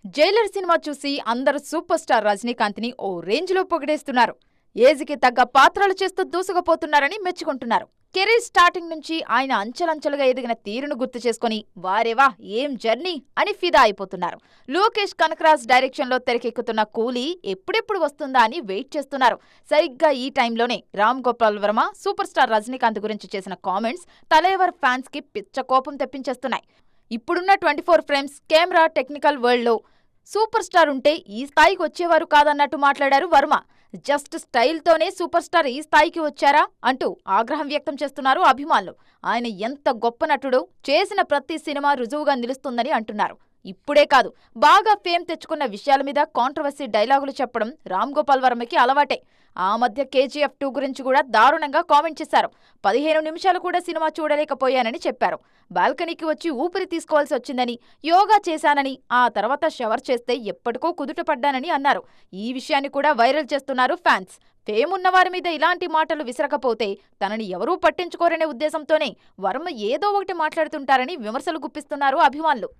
Jailer cinema చూసి అందరూ super star రజనీకాంత్ని ఓ రేంజ్లో పొగిడేస్తున్నారు. ఏజ్కి తగ్గ పాత్రలు చేస్తూ దూసుకుపోతున్నారని మెచ్చుకుంటున్నారు. కెరీర్ స్టార్టింగ్ నుంచి ఆయన అంచెలంచెలుగా ఎదిగిన తీరును గుర్తు చేసుకుని వారేవా ఏం జర్నీ అని ఫిదా అయిపోతున్నారు. లోకేష్ కనకరాజ్ డైరెక్షన్లో తెరకెక్కుతున్న కూలీ ఎప్పుడెప్పుడు వస్తుందా అని వెయిట్ చేస్తున్నారు. సరిగ్గా ఈ టైంలోనే రామ్ గోపాల్ వర్మ సూపర్ స్టార్ రజనీకాంత్ గురించి చేసిన కామెంట్స్ తలేవర్ ఫ్యాన్స్ కి పిచ్చ కోపం తెప్పించేస్తున్నాయి. ఇప్పుడున్న 24 ఫ్రేమ్స్ కెమెరా టెక్నికల్ వరల్డ్లో సూపర్ స్టార్ ఉంటే ఈ స్థాయికి వచ్చేవారు కాదన్నట్టు మాట్లాడారు వర్మ. జస్ట్ స్టైల్తోనే సూపర్ స్టార్ ఈ స్థాయికి వచ్చారా అంటూ ఆగ్రహం వ్యక్తం చేస్తున్నారు అభిమానులు. ఆయన ఎంత గొప్ప నటుడో చేసిన ప్రతి సినిమా రుజువుగా నిలుస్తుందని అంటున్నారు. ఇప్పుడే కాదు, బాగా ఫేమ్ తెచ్చుకున్న విషయాల మీద కాంట్రవర్సీ డైలాగులు చెప్పడం రామ్ గోపాల్ వర్మకి అలవాటే. ఆ మధ్య KGF 2 గురించి కూడా దారుణంగా కామెంట్ చేశారు. 15 నిమిషాలు కూడా సినిమా చూడలేకపోయానని చెప్పారు. బాల్కనీకి వచ్చి ఊపిరి తీసుకోవాల్సి వచ్చిందని, యోగా చేశానని, ఆ తర్వాత షవర్ చేస్తే ఎప్పటికో కుదుట పడ్డానని అన్నారు. ఈ విషయాన్ని కూడా వైరల్ చేస్తున్నారు ఫ్యాన్స్. ఫేమ్ ఉన్నవారి మీద ఇలాంటి మాటలు విసరకపోతే తనని ఎవరూ పట్టించుకోరనే ఉద్దేశంతోనే వర్మ ఏదో ఒకటి మాట్లాడుతుంటారని విమర్శలు గుప్పిస్తున్నారు అభిమానులు.